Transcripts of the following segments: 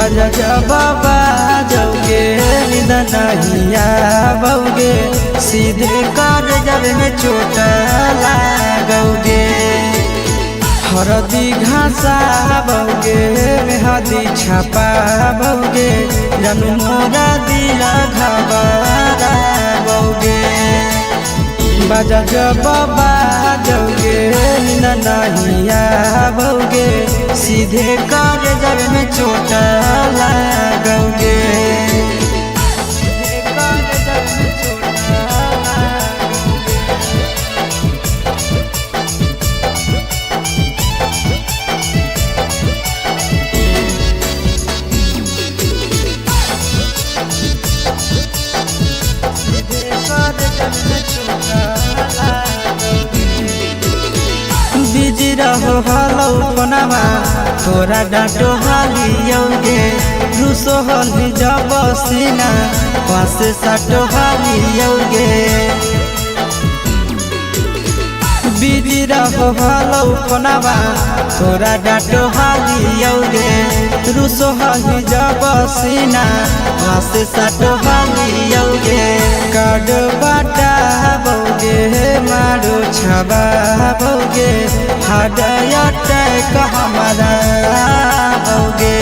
बजा जब बाजोगे नींद नहीं आवोगे, सीधे कर जब में चोट लागोगे। हरदी घासाबोगे मेहदी छपाबोगे, जानू मोरा दिल घबराबोगे। बजा जब बाजोगे नींद नहीं आवोगे, सीधे कर जब में चोट लागोगे। बिजी रहो हलो फोनमा तोरा डांटो हालियोगे, रूसो हली जब सीना पासे साटो हालियोगे। बिजी रहो हलो फोनमा तोरा डांटो हालियोगे, रूसो हली जब सीना पासे साटो हालियोगे। कार्ड बाटाबोगे मारो छबाबोगे, हार्ट अटैक हमारा होगे।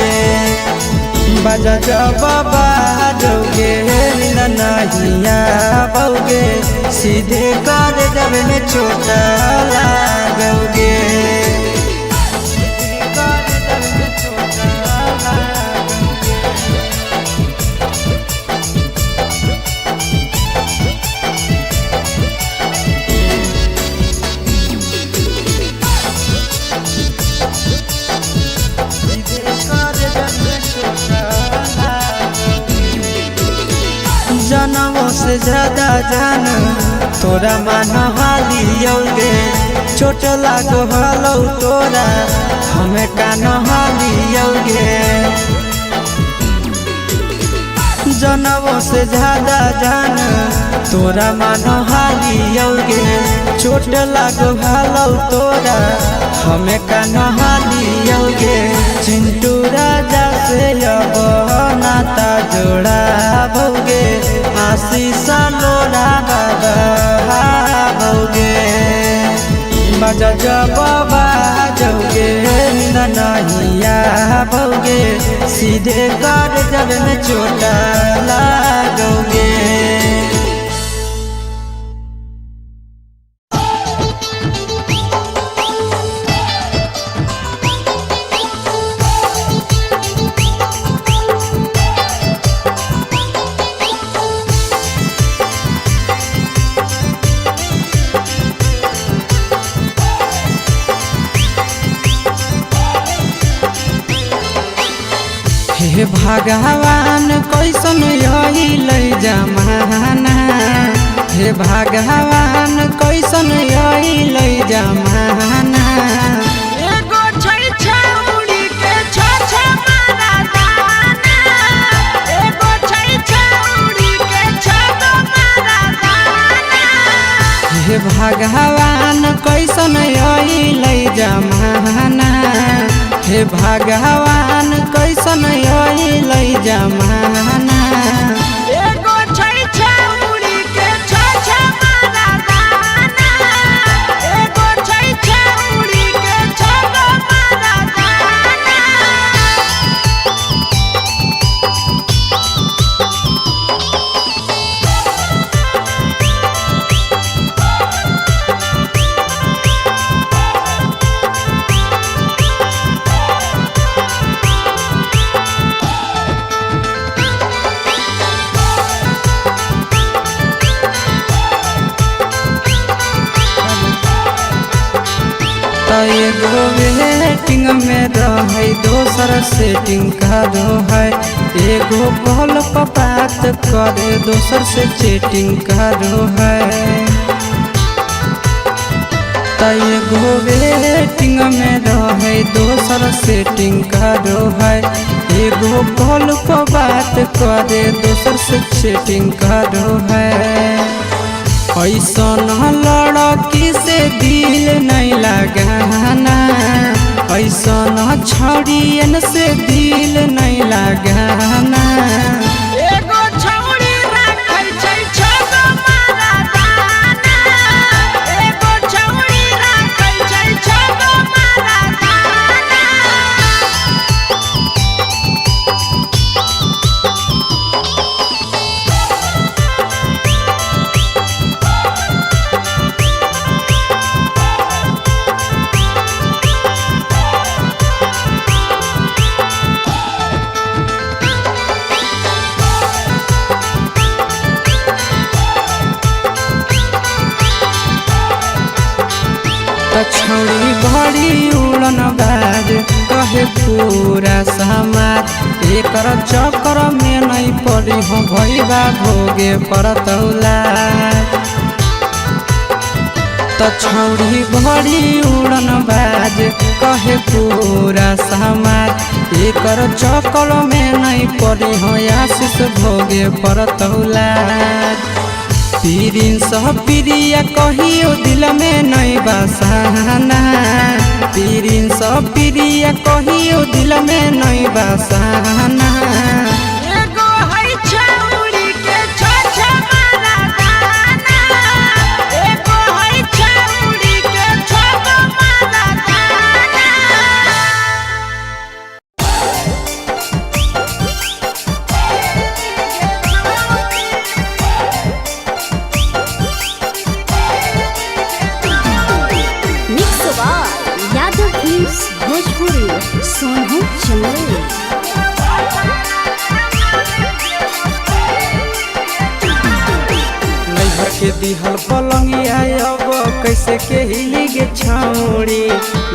बजा जब बाजोगे नींद नहीं आवोगे, सीधे कर जब में चोट लागोगे। जनमों से ज्यादा जान तोरा मान हालियोगे, चोट लागो हलो तोरा हमें कान हालियोगे। जनमों से ज्यादा जान तोरा मान हालियोगे, चोट लागो हलो तोरा हमें कान हालियोगे। चिंटू राजा से अब नाता जोड़ाबोगे, आशीष लोड़ा बाबाबोगे। बजा जब बाजोगे नींद नहीं आवोगे, सीधे कर जब में चोट लागोगे। हे भगवान कैसन अइल जमाना, हे भगवान कैसन अइल जमाना। एगो छै छौरी के छ मारा दाना, एगो छै छौरी के छ मारा दाना। हे भगवान कैसन अइल जमाना, हे भगवान कैसन अइल जमाना। एगो छै छौरी के छ मारा दाना, एगो छै छौरी के छ मारा दाना। एगो वेटिंग में रहे दोसर सेटिंग करो है, एगो कॉल पर बात करे दोसर से चैटिंग करो है। एगो वेटिंग में रहे दोसर सेटिंग करो है, एगो कॉल पर बात करे दोसर से चैटिंग करो है। ऐसन लड़की से दिल नहीं लगाना, ऐसा न छड़ियन से दिल नहीं लगाना। एगो छौड़ी राखै छै छगो मरदाना, एगो छौड़ी राखै छै छगो मरदाना। छौड़ी बड़ी उड़न बाज कहे पूरा समाज, एकर चक्कर में नहीं पड़ी हो भैया भोगे पड़तौला। छौड़ी बड़ी उड़न बाज कहे पूरा समाज, एकर चक्कर में नहीं पड़ी हो आशीष भोगे पड़तौला। पीरिन सह प्रिया कहियो दिल में नहीं बसाना, पीरिन सह प्रिया कहियो दिल में नहीं बसाना। एगो है छौड़ी के छ मरदाना, एगो है छौड़ी के छगो मरदाना। यादव फिल्म्स भोजपुरी सोनू चंदेल। नैहर के दिहल पलंगिया अब कैसे के हिली गे छौड़ी,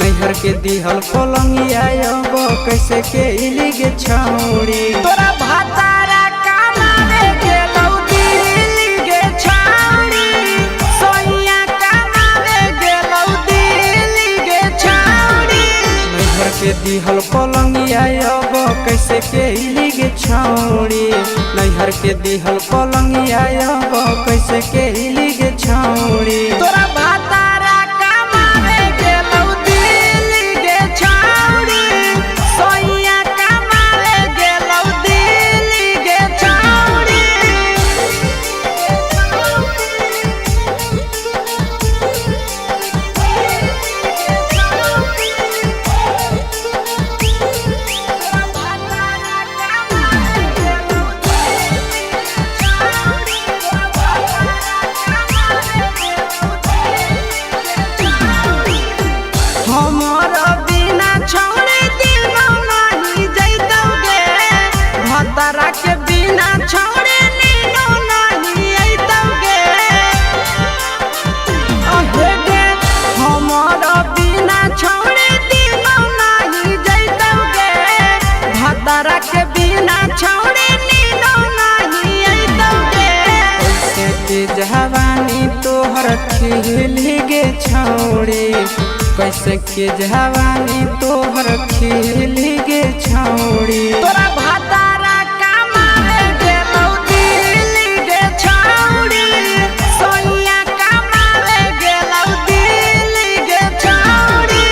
नैहर के दिहल पलंगिया अब कैसे के हिली गे छौड़ी। तोरा भातारा कमावे गेलौ दिल्ली गे छौड़ी, सोइया कमावे गेलौ दिल्ली गे छौड़ी। नैहर के दिहल पलंगिया अब कैसे के हिली गे छौड़ी, नैहर के दिहल पलंगिया अब कैसे के हिली गे छौड़ी। तोरा भातारा कमावे गेलौ दिल्ली गे छौड़ी, सोइया कमावे गेलौ दिल्ली गे छौड़ी। हमर बिना छौड़ी दिनो नहीं जैतौगे, भतरा के बिना छौड़ी नीनो नहीं अइतौगे। अहे गे हमर बिना छौड़ी दिनो नहीं जैतौगे, भतरा के बिना छौड़ी नीनो नहीं अइतौगे। कैसे के जवानी तोहर खिली गे छौड़ी, कैसे के जवानी तोहर खिली गे छौड़ी। तोरा भातारा कमावे गेलौ दिल्ली गे छौड़ी, सोइया कमावे गेलौ दिल्ली गे छौड़ी।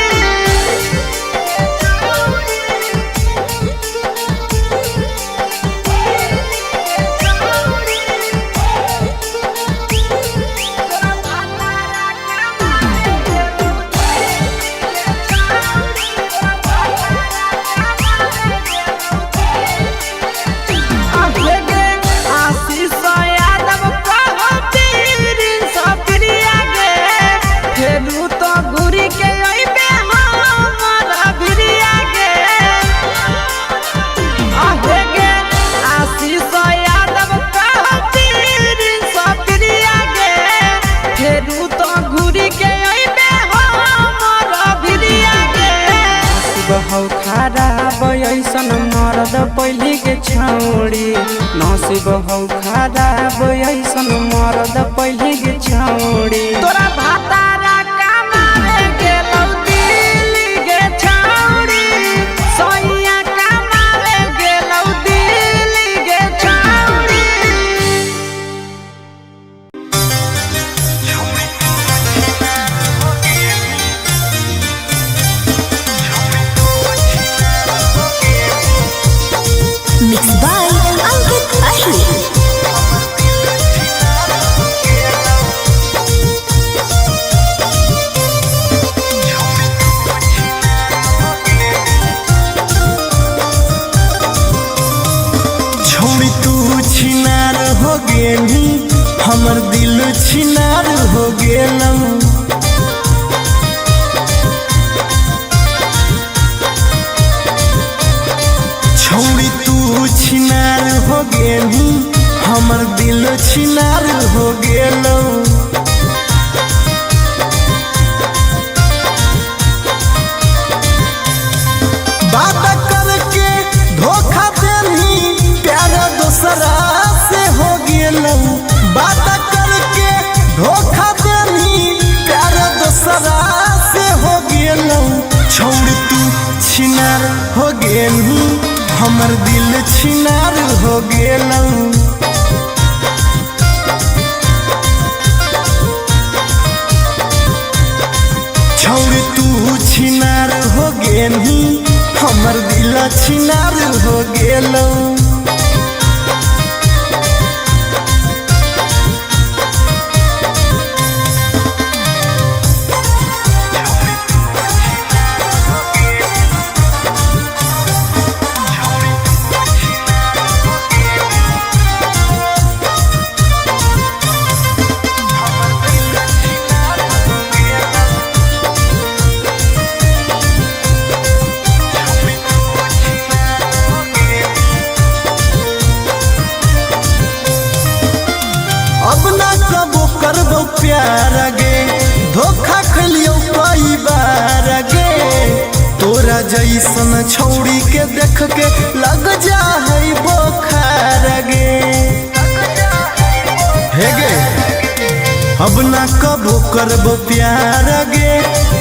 बहौ खराब ऐसन मरद पहली के छौड़ी, नसीब हौ खराब ऐसन मरद पहली के छौड़ी। तोरा भातारा कमावे गेलौ दिल्ली गे छौड़ी, सोइया कमावे गेलौ दिल्ली गे छौड़ी। गेनी हमर दिल छिनार हो गेलौ। छौड़ी तू छिनार हो गेनी हमर दिल छिनार हो गेलौ। बात करके धोखा देनी प्यार दूसरा से हो गेलौ। बात करके धोखा देनी प्यार दूसरा से हो गेलौ। छौड़ी तू छिनार हो गेनी हमर दिल छिनार हो गेलौ। छौड़ी तू छिनार हो गेनी हमर दिल छिनार हो गेलौ। अब ना कबो करबो प्यार गे धोखा खलियो कई बार गे। तोरा जैसन छौड़ी के देख के लग जा है बोखार गे। हे गे अब ना कबो करबो प्यार गे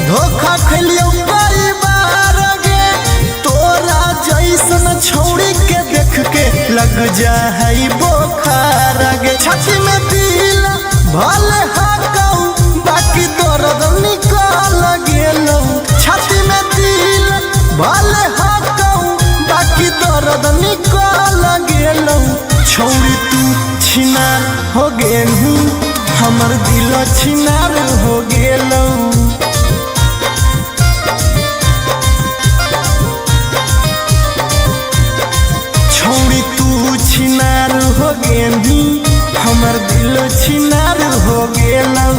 धोखा खलियो कई बार गे। तोरा जैसन छौड़ी के देख के लग जा है बोखार गे। छाती में दिल भले हाकौ बाकी दर्द निकल गेलौ। छाती में दिल भले हाकौ बाकी दर्द निकल गेलौ। छौड़ी तू छिनार हो गेलू हमर दिल छिनार हो गेलौ। छौड़ी तू छिनार हो गेनी हमर दिल छिनार हो गेलौ।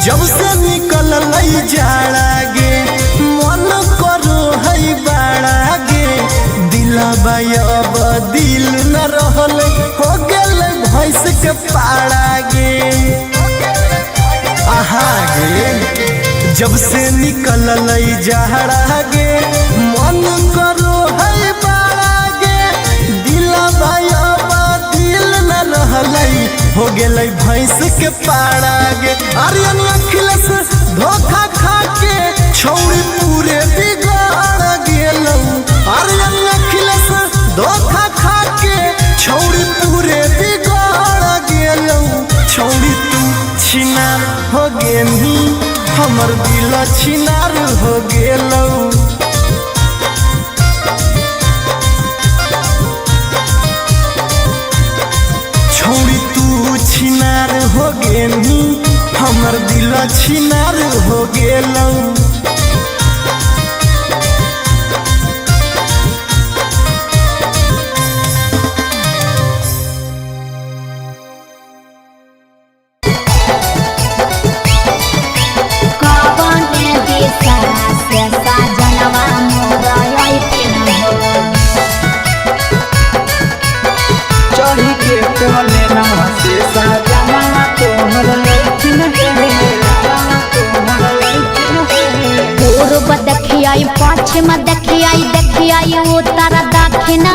जब से निकल लई जाड़ा गे मन करो है बाड़ा गे। दिलबा अब दिल न रहल हो गेल भैंस के पाड़ा गे। आहा गे जब से निकल लई जाड़ा गे मन करो है बाड़ा गे। दिलबा अब दिल न रहल हो गेलै भैंस के पाड़ा गे। आर्यन अखिलेश धोखा खा के छौड़ी पूरे बिगाड़ गेलौ। आर्यन अखिलेश धोखा खा के छौड़ी पूरे बिगाड़ गेलौ। छौड़ी तू छिनार हो गेनी हमर दिल छिनार हो गेलौ। छौड़ी तू छिनार हो गेनी हमर दिल छिनार हो गेलौ। चढ़ी के कोले नवा से साजना तोहर लैकिन पूर्व देखियाई पश्चिम देखियाई उत्तर दक्षिण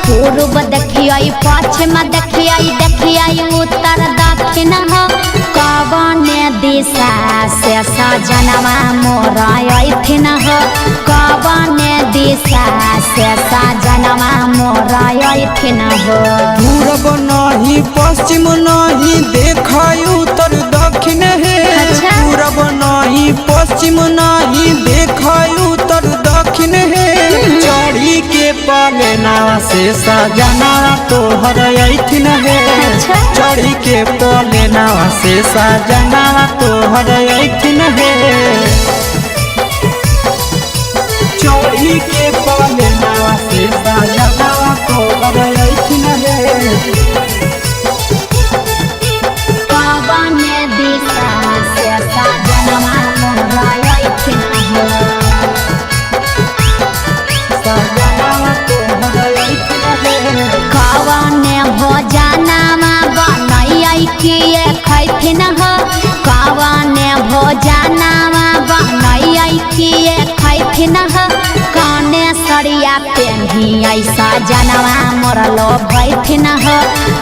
पूर्व देखियाई पश्चिम देखियाई उत्तर दक्षिण कवन दिशा से सजनवा मोरा अइथिन कवन दिशा से सजनवा मोरा अइथिन पूरब नहीं पश्चिम नहीं देखाई उत्तर दक्षिण है पश्चिम नहीं देख उत्तर दक्षिण है चढ़ी के पलेना से सजना तोहर ऐठिन है चढ़ी के पलेना से सजना तोहर ऐठिन है चोरी के पलेना से सजना तोहर ऐठिन है कवन दिशा से सजनवा मोर ऐठिन है सजना तोहर ऐठिन है कवन भोजनमा बनैयै किए खैथिन ह कवन भोजनमा बनैयै किए खैथिन ह कने सरिया पेन्हियै सजनवा मोर लो भैथिन ह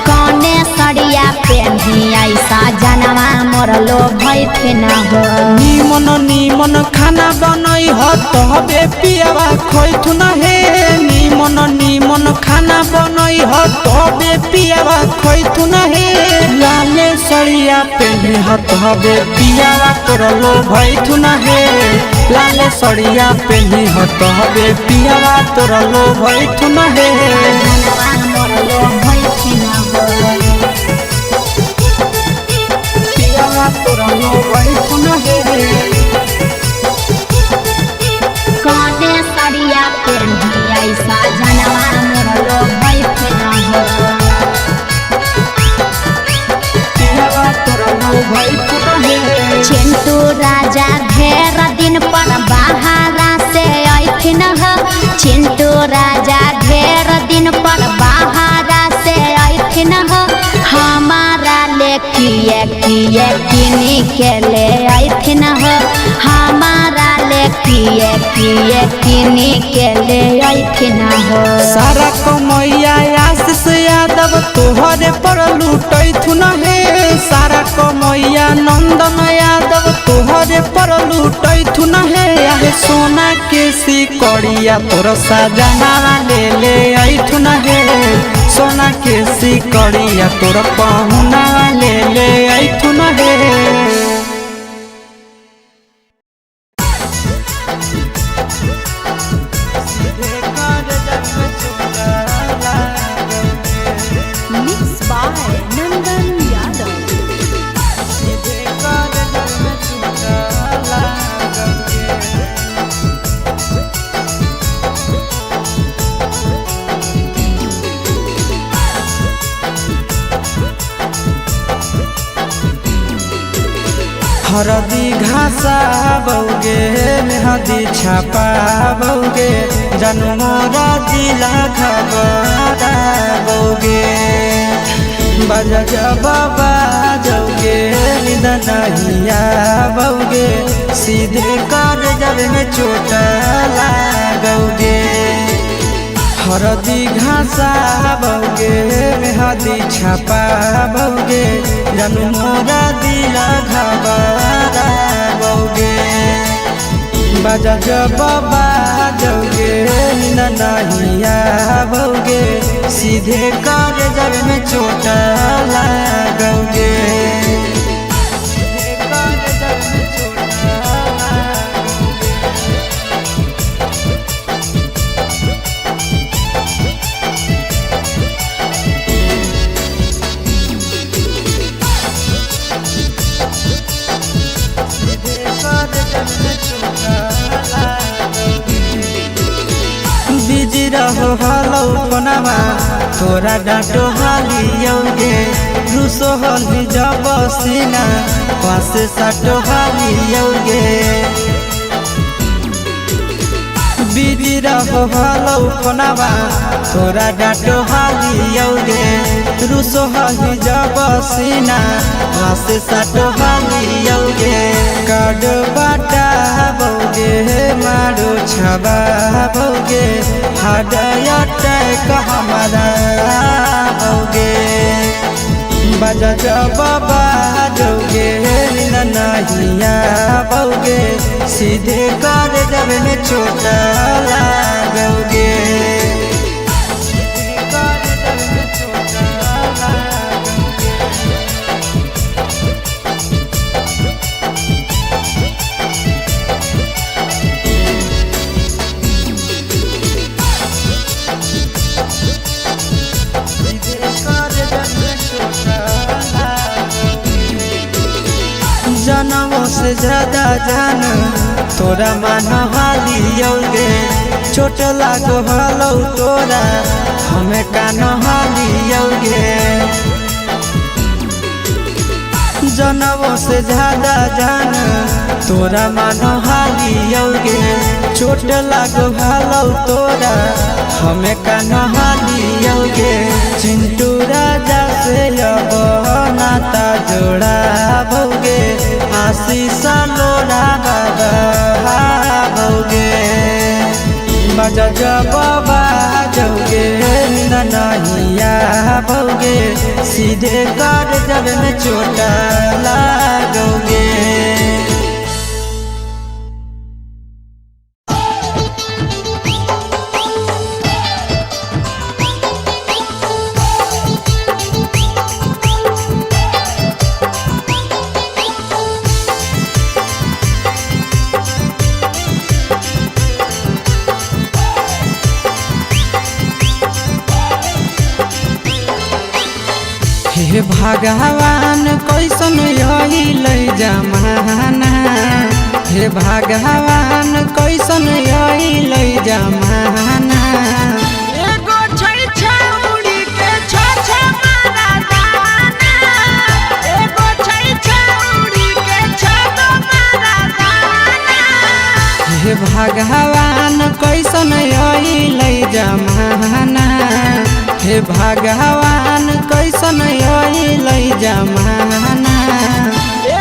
कने सरिया पेन्हियै सजनवा मोर लो भैथिन ह निमन निमन खाना बनई ह तबे पियावा खैथुन हे निमन निमन खाना बनई ह तबे पियावा खैथुन हे लाले सड़िया पेन्हे ह तबे पियावा तोरलो भैथुन हे लाले सड़िया पेन्हे ह तबे पियावा तोरलो भैथुन हे सजनवा मोर लो भैथिन ह पियावा तोरलो भैथुन हे कने सरिया पेन्हियै सजनवा मोर लो भैथिन ह पियावा तोरलो भैथुन हे चिंटू राजा ढेर दिन पर बाहरा से ऐथिन ह चिंटू राजा ढेर दिन पर बाहरा से ऐथिन ह हमारा ले किए किए किनी के ले ऐथिन ह हमारा ले किए किए किनी के ले ऐथिन ह सारा कमैया आशीष यादव तोहरे पर लूटैथुन हे सारा कमैया नंदन यादव तोहरे पर लूटैथुन हे आहे सोना के सिकड़िया तोर सजना ले ऐथुन हे सोना के सिकड़िया तोर पहुना ले ऐथुन हे Mixed by Nandan Yadav. हरदी घासा बौगे मेहदी छापा बौगे जनमोरा जिला खबरा बौगे बजा बाबा जौगे निदनहिया बौगे सीधे कर जब में चोट लागोगे हरदी घासा बौगे मेहदी छापा बौगे जनमोरा दिला घबरा बौगे बजा बाबा जौगे नहिया बौगे सीधे कर जब में चोट लागोगे बिजी रहो हलो कोनामा तोरा डांटो हालियोगे रूसो हली जब सीना पास साटो हालियोगे बिजी रहो हलो कोनामा तोरा डांटो हालियोगे रूसो हली जब सीना पास साटो हालियोगे काड बाटा बौगे मारो छबा बौगे हाडया टैक हमारा बौगे बजा बाबा जौगे नहिया बौगे सीधे कर जब में चोट लागोगे जान तोरा मन हालियोगे चोट लागो हलो तोरा हमें कान हालियोगे जनवों से ज्यादा जान तोरा मन हालियोगे चोट लागो हलो तोरा हमें कान हालियोगे चिंटू राजा से अब नाता जोड़ा भोगे आशीष लोड़ा बाबा भोगे बजा जब बाजोगे ननहिया भोगे सीधे कर जब में चोट लागोगे। हे भगवान कैसन यही लै जमाना हे भगवान कैसन यही लै जमाना एगो छै छौड़ी के छ मारा दाना एगो छै छौड़ी के छ मारा दाना हे भगवान कैसन यही लै जमाना हे भगवान कैसन यही लै जमाना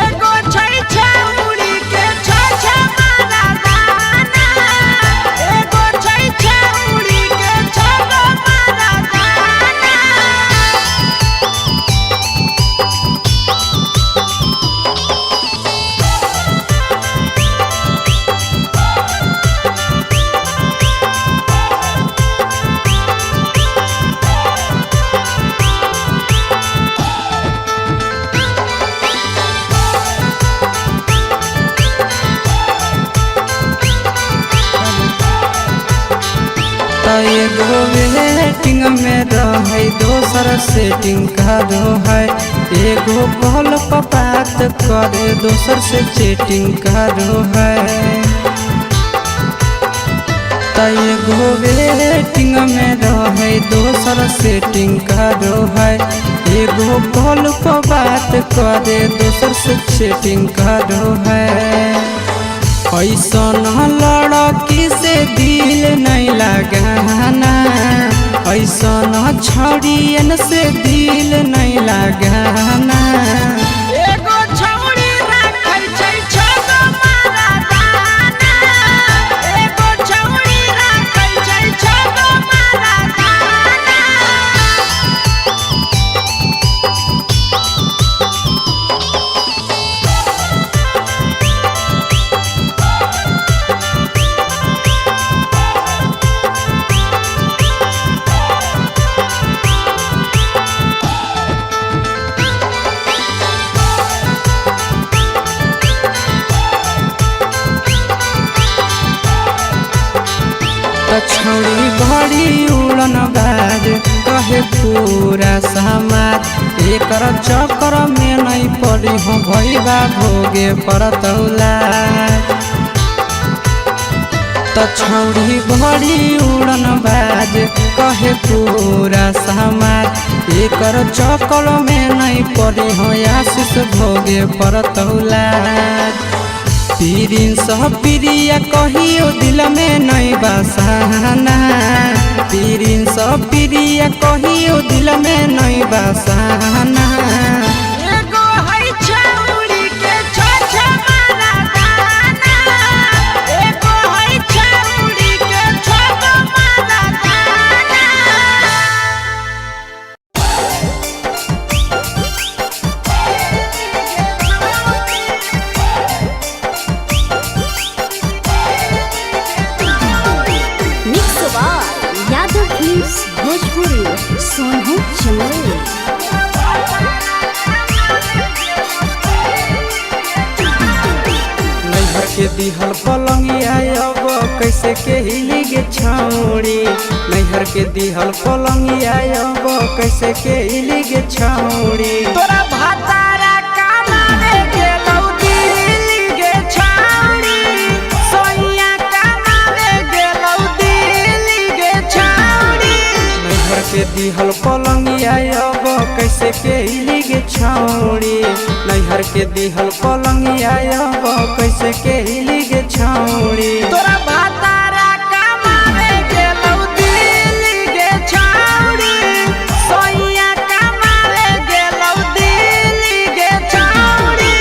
एगो छै छौड़ी के छ मारा दाना एगो छै छौड़ी के छ मारा दाना एगो वेटिंग में रहे दोसर सेटिंग का दो है एगो कॉल पर बात करे दोसर से चैटिंग का दो है एगो वेटिंग में रहे दोसर सेटिंग का दो है एगो कॉल पर बात करे दोसर से चैटिंग का दो है ऐसन लड़की से दिल नहीं लगाना ऐसन छड़ियन से दिल नहीं लगाना एगो छौड़ी राखै छै छ मारा दाना एगो छौड़ी राखै छै छ मारा दाना छौड़ी बड़ी उड़न बाज कहे पूरा समाज एकर चक्कर में नहीं पड़ी हो भैया भोगे परतौला छौड़ी बड़ी उड़न बाज कहे पूरा समाज एकर चक्कर में नहीं पड़ी हो आशीष भोगे परतौला पीरिन सह प्रिया कहियो दिल में नहीं बसाना पीरिन सह प्रिया कहियो दिल में नहीं बसाना एगो है छौड़ी के छ मारा दाना एगो है छौड़ी के छ मारा दाना भोजपुरी सोनू चंदेल नैहर के दिहल पलंगिया अब कैसे के हिली गे छौड़ी नैहर के दिहल पलंगिया अब कैसे के हिली गे छौड़ी तोरा भातारा कामारे गेलौ दिल्ली गे छा दिहल पलंगिया अब कैसे के हिलिगे छौड़ी नैहर के दिहल पलंगिया अब कैसे के हिलिगे छौड़ी तोरा भातारा कमावे गेलौ दिल्ली गे छौड़ी सोइया कमावे गेलौ दिल्ली गे छौड़ी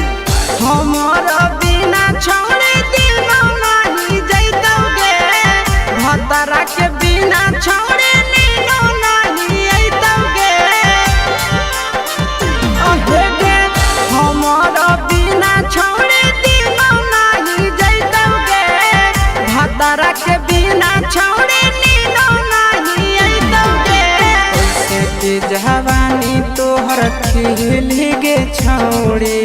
हमारा बिना छौड़े दिनो नहीं जैतौगे भतरा के बिना छौड़े नीनो नहीं अइतौगे अहे गे हमारा बिना छौड़े दिनो नहीं जैतौगे भतरा के बिना छौड़े नीनो नहीं अइतौगे कैसे के जवानी तोहर खिलिगे छौड़ी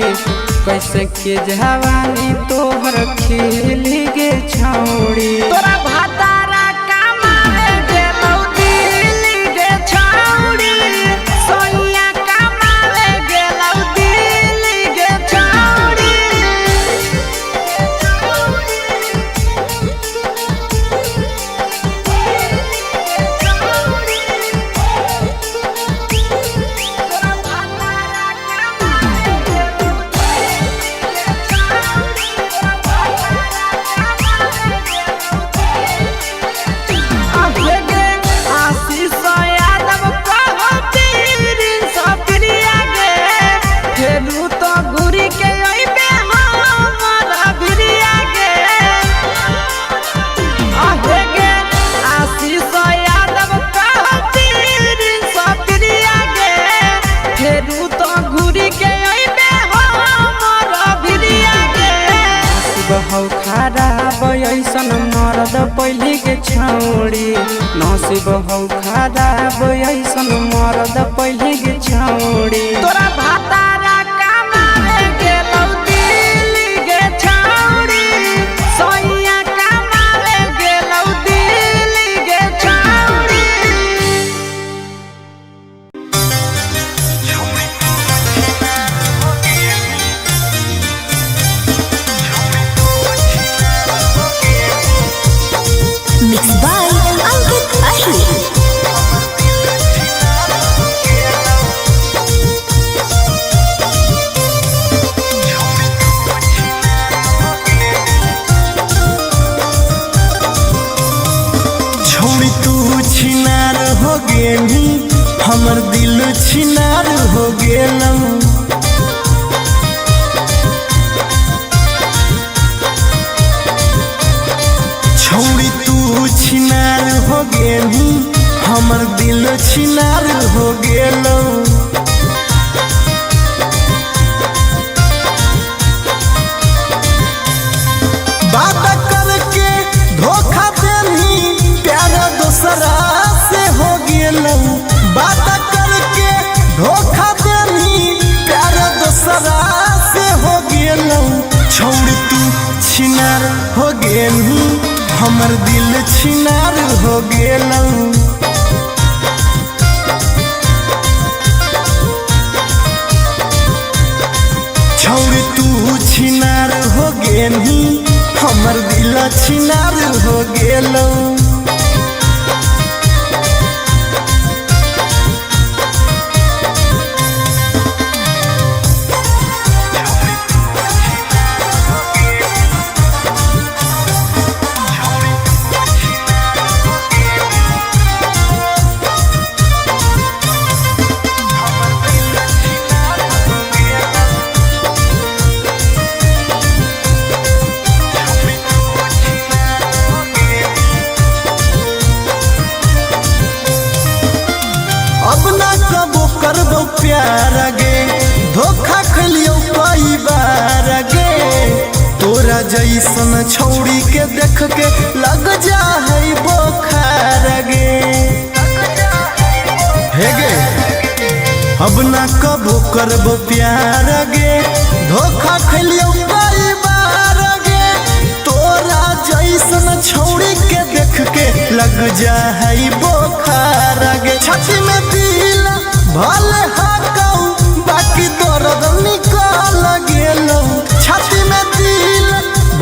कैसे के जवानी तोहर खिलिगे छौड़ी तोरा भातारा कमावे गेलौ दिल्ली गे छौड़ी सोइया कमावे गेलौ दिल्ली गे छौड़ी बहौ खराब ऐसन मरद पहले के छौड़ी नसीब हौ खराब ऐसन मरद पहले के छौड़ी तोरा भातारा कमावे गेलौ दिल्ली गे छौड़ी सोइया कमावे गेलौ दिल्ली गे छौड़ी Mixed by Ankit Ahir. छोड़ी तू छिनार हो गेली हमर दिल छिनार हो गेलौ छोड़ी तू छिनार हो गेली हमर दिल छिनार हो गेलौ बात करके धोखा देनी प्यार दूसरा से हो गेलौ बात करके धोखा देनी प्यार दूसरा से हो गेलौ छोड़ तू छिनार हो गेली हमर दिल छिनार हो गेलौ छोड़ तू छिनार हो गेली हमर दिल छिनार हो गेलौ अब ना कबो करबो प्यार गे धोखा खलियो कई बार गे तोरा जैसन छौड़ी के देख के लग जा है बोखार गे हे गे अब ना कबो करबो प्यार गे धोखा खलियो कई बार गे जाई बोखार गे छाती में दिल भले हाकऊ बाकी दर्द निकल गेलौ छाती में दिल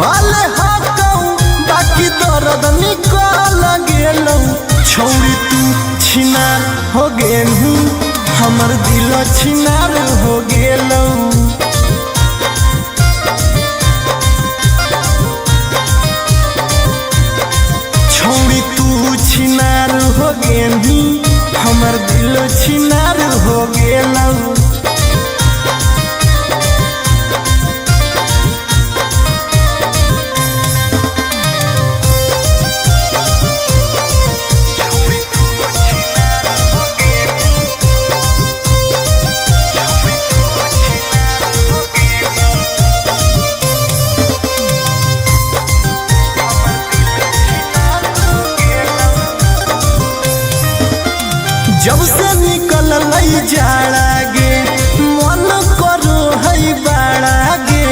भले हाकऊ बाकी दर्द निकल गेलौ छौरी तू छिनार हो गेलू हमर दिल छिनार हो गेलौ छौरी तू छिनार हो गेलू हमर दिल छिनार हो गेलौ जब से निकल जाड़ा गे मन करो है बाड़ा गे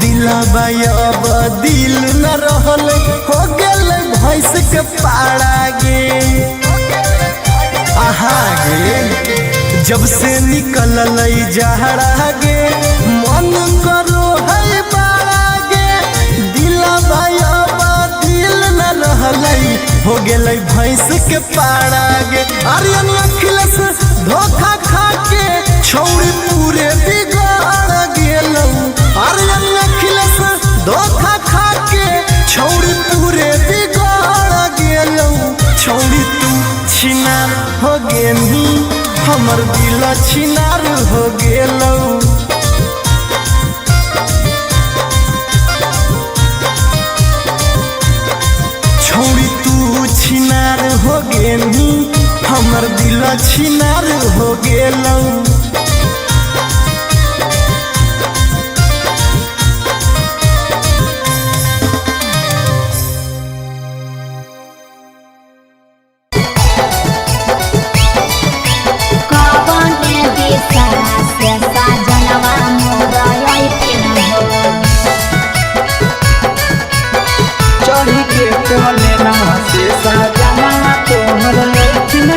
दिलबा अब दिल न रहल हो गेल भैंस के पाड़ा गे आहा गे जब से निकल जाड़ा गे मन करो है बाड़ा गे दिलबा अब दिल न रहल हो गेल भैंस के पाड़ा गे आर्यन अखिलेश धोखा खा के छौरी पूरे बिगाड़ गेलौ आर्यन अखिलेश धोखा खा के छौरी पूरे बिगाड़ गेलौ छौरी तू छिनार हो गेलू हमर दिल छिनार हो गेलौ छौरी तू छिनार हो गेलू हमर दिल छिनार हो गेलौ चढ़ी के कोले नवा से सजना तोहर लैथिन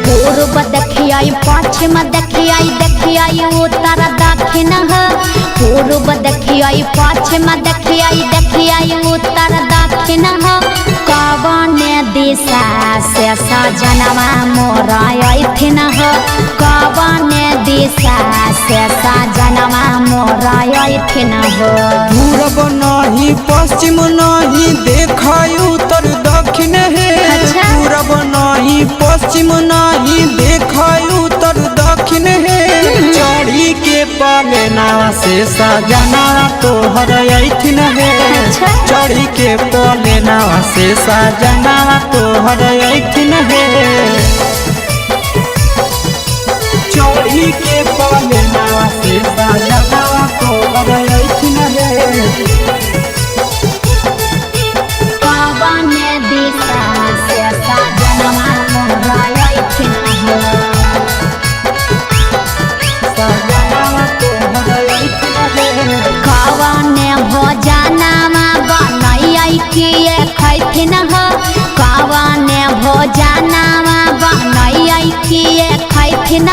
पूर्व देखियाई पश्चिम देखियाई देखियाई उत्तर दक्षिण पूर्व देखियाई पश्चिम देखियाई देखियाई उत्तर दक्षिण कवन दिशा से सजनवा मोर अइथिन कवन दिशा से सजनवा मोर अइथिन पूरब नहीं पश्चिम नहीं देखाई उत्तर दक्षिण है पूरब नहीं पश्चिम नहीं देखाई उत्तर दक्षिण है चढ़ी के पलेना से सजना तोहर अइथिन है चढ़ी के पलेना से सजना तोहर अइथिन है चढ़ी के पलेना से सजना तोहर अइथिन है कवन दिशा से सजनवा मोर अइथिन कवन भोजनमा बनैयै किए खैथिन कवन भोजनमा बनैयै किए खैथिन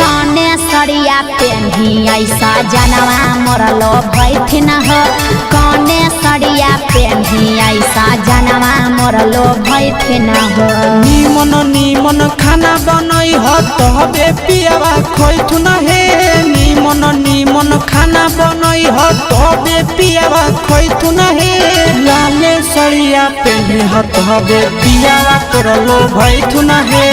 कने सरिया पेन्ही ऐसा जनवा मोर लो भैथिन कने सरिया पेन्ही ऐसा जनवा मोर लो भैथिन निमन निमन खाना बनई ह तबे पियावा खैथुन हे निमन निमन खाना बनई ह तबे पियावा खैथुन हे लाले सड़िया पेन्ही ह तबे पियावा तोर लो भैथुन हे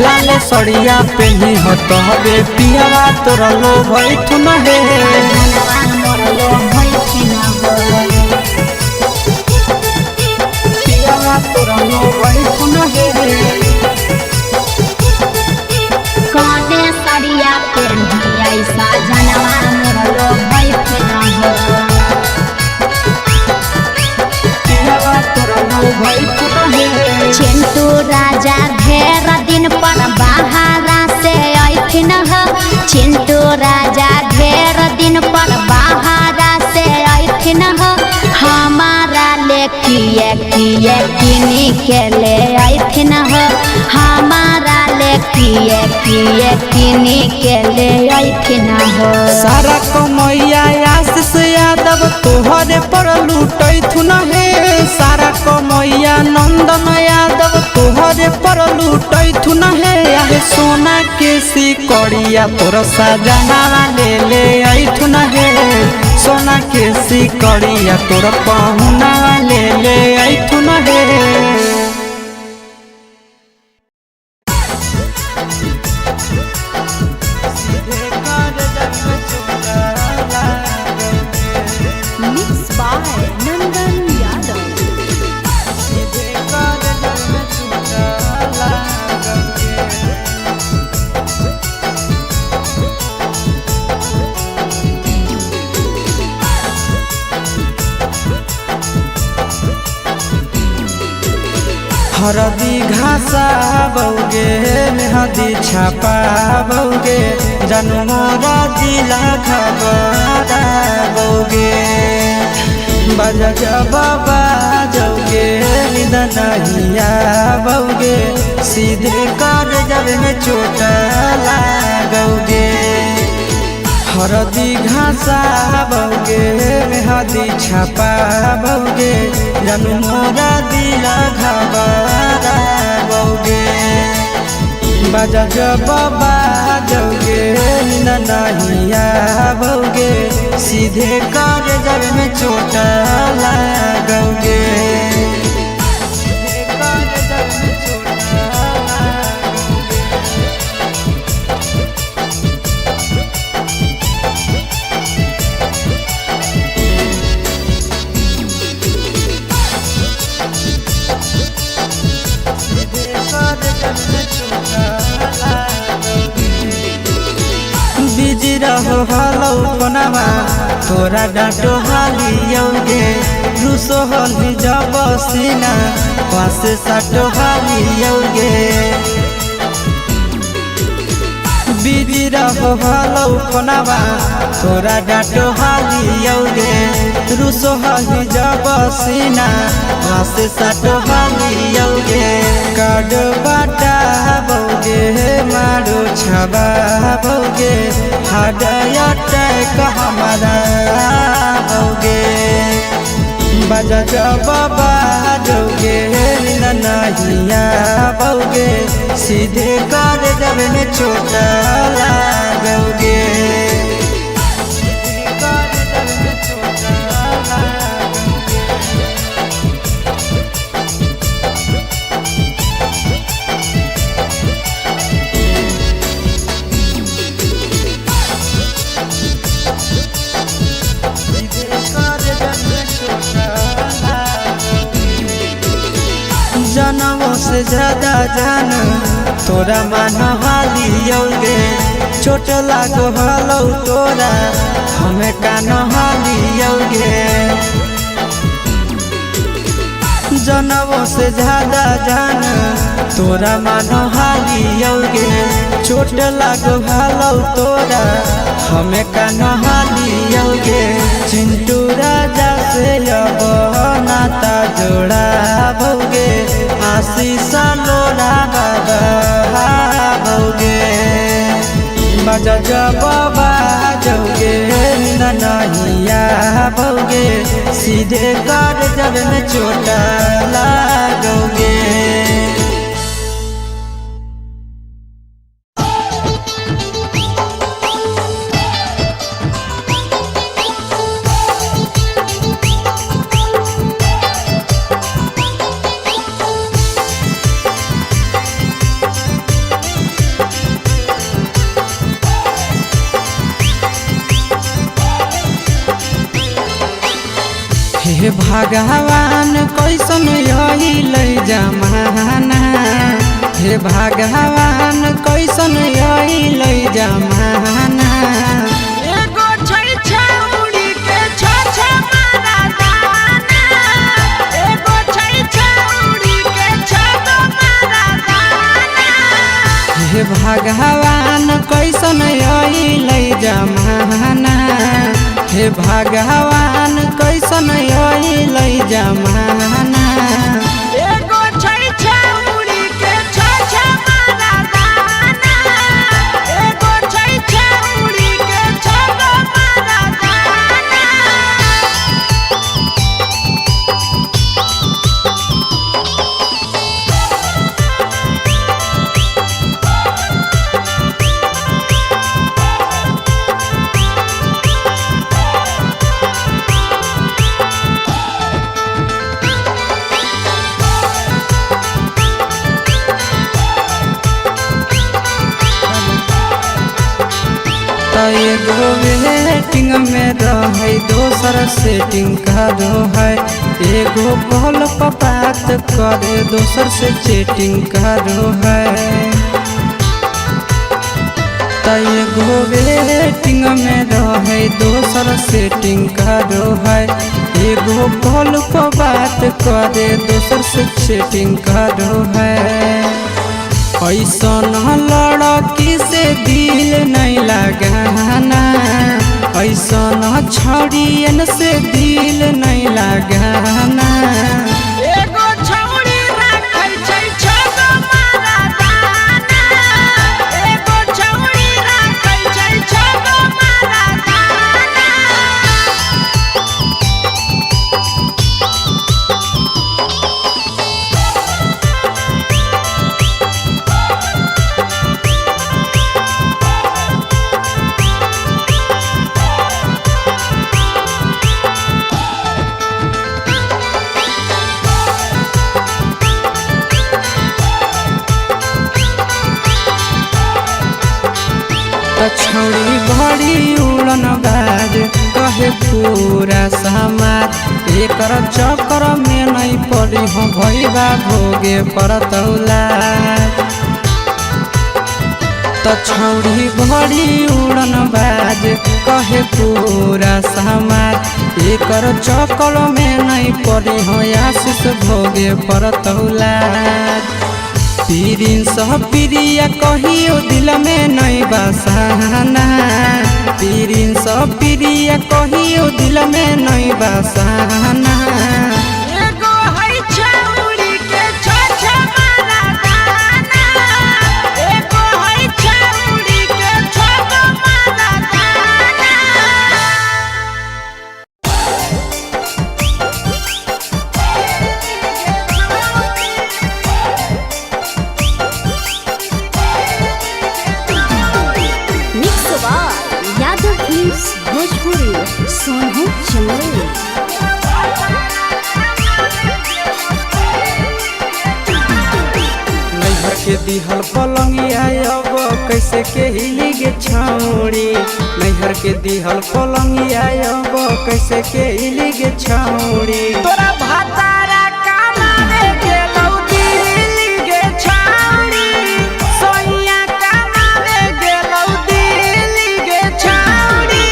लाले सड़िया पेन्ही ह तबे पियावा तोर लो भैथुन हे जनवा मोर लो भैथिन पियावा तोर लो भैथुन हे कने सरिया पेन्ही ऐसा जनवा मोर लो भैथिन पियावा तोर लो भैथुन हे चिंटू राजा ढेर दिन पर बाहरा से अइथिन चिंटू राजा ढेर दिन पर किए किए किनी के ले आइथिन हो हमारा ले किए किए किनी के ले आइथिन हो। सारा कमैया आशीष यादव तोहरे पर लूटैथुन हे सारा कमैया नंदन यादव तोहरे पर लूटैथुन हे आहे सोना के सिकड़िया तोर सजना ले आइथुन हे सोना के सिकड़िया तोर पहुना ले आइथुन हे। Mixed by Nandan Yadav. हरदी घासा बौगे मेहदी छापा बौगे जन्म जिला खबरा बौगे बजा जब बाजोगे निदनहिया बौगे सीधे कर जब में चोट लागोगे। हरदी घासा बौगे मेहदी छापा बौगे जन्मोरा दिला घबरा बौगे बजा जब बाजोगे नहिया बौगे सीधे कर जब में चोट लागोगे। बिजी रहो हलो कोनामा तोरा डांटो हालियोगे रूसो हली जब सीना पासे साटो हालियोगे। बिजी रहो हलो कोनामा तोरा डांटो हालियोगे रूसो हली जब सीना पासे साटो हालियोगे। काड बाटा बौगे मारो छबा बौगे हाडया टैक हमारा बौगे बजा जब बाजोगे नहिया बौगे सीधे कर जब में चोट लागोगे। जनमों से ज्यादा जान तोरा मान हालियोगे चोट लागो हलो तोरा हमें कान हालियोगे। जनमों से ज्यादा जान तोरा मान हालियोगे चोट लागो हलो तोरा हमें कान हालियोगे। चिंटू राजा से अब नाता जोड़ा बौगे आशीष लोड़ा बौगे बजा जब बाजोगे नहिया बौगे सीधे कर जब में चोट लागोगे। हे भगवान कैसन यही जमाना हे भगवान कैसन यही जमाना। एगो छै छौरी के छ मारा दाना एगो छै छौरी के छ मारा दाना। हे भगवान कैसन यही जमाना हे भगवान कैसन यही जमाना। एगो वेटिंग में रहे दोसर सेटिंग का दो है एगो कॉल पर बात करे दोसर से चैटिंग का दो है एगो वेटिंग में रहे दोसर सेटिंग का दो है एगो कॉल पर बात करे दोसर से चैटिंग का दो है ऐसा लड़की से दिल नहीं लगाना ऐसा छड़ियन से दिल नहीं लगाना एगो छौड़ी राखै छै छगो मारा दाना एगो छौड़ी राखै छै छगो मारा दाना छौड़ी बड़ी उड़न बाज कहे पूरा समाज एकर चक्कर में नहीं पड़ी हो भैया भोगे परतौला छौड़ी बड़ी उड़न बाज कहे पूरा समाज एकर चक्कर में नहीं पड़ी हो आशीष भोगे परतौला पीरिन सह प्रिया कहियो दिल में नहीं बसाना पीरिन सह प्रिया कहियो दिल में नहीं बसाना एगो है छौड़ी के छ मारा दाना एगो है छौड़ी के छगो मारा दाना यादव फिल्म्स भोजपुरी सोनू चंदेल नैहर के दिहल पलंगिया अब कैसे के हिली गे छौड़ी नैहर के दिहल पलंगिया अब कैसे के हिली गे छौड़ी तोरा भातारा कमावे गेलौ दिल्ली गे छौड़ी सोइया कमावे गेलौ दिल्ली गे छौड़ी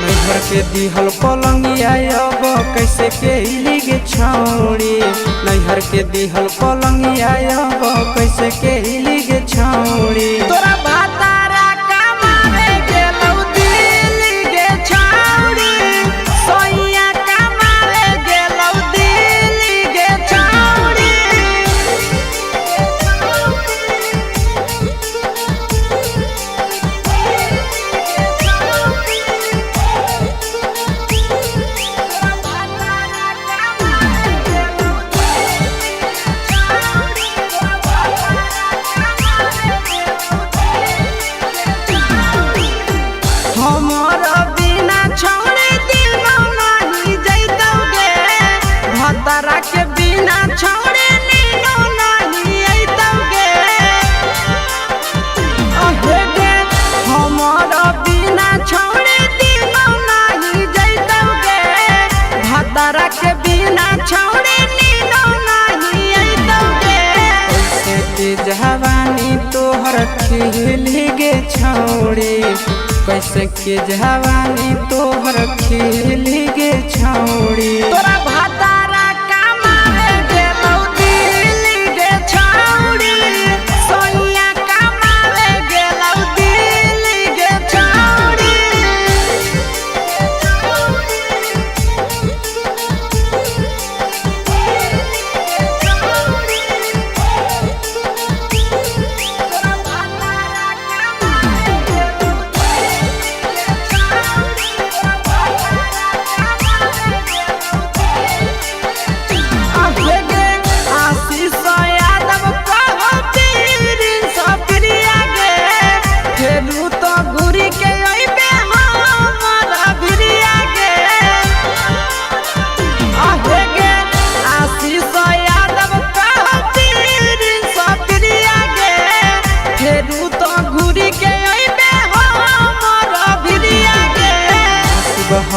नैहर के दिहल पलंगिया अब कैसे के हिली गे छौड़ी नैहर के दिहल पलंगिया अब कैसे के हिली गे छौड़ी तोरा भातारा कमावे गेलौ दिल्ली गे छौड़ी सोइया कमावे गेलौ दिल्ली गे छौड़ी हमारा बिना छौड़े दिनो नहीं जैतौगे भतारा के बिना छौड़े नीनो नहीं अइतौगे अहे गे हमारा बिना छौड़े दिनो नहीं जैतौगे भतारा के बिना छौड़े नीनो नहीं अइतौगे कैसे के जवानी तोहर खिली गे छौड़ी कैसे के जवानी तोहर खिली गे छौड़ी तोरा भातारा कमावे गेलौ दिल्ली गे छौड़ी सोइया कमावे गेलौ दिल्ली गे छौड़ी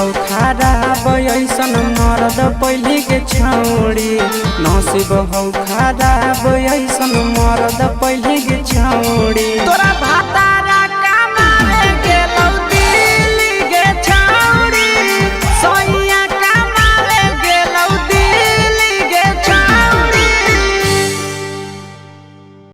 हौ खराब ऐसन मरद पहले के छौड़ी नसीब हौ खराब ऐसन मरद पहले के छौड़ी।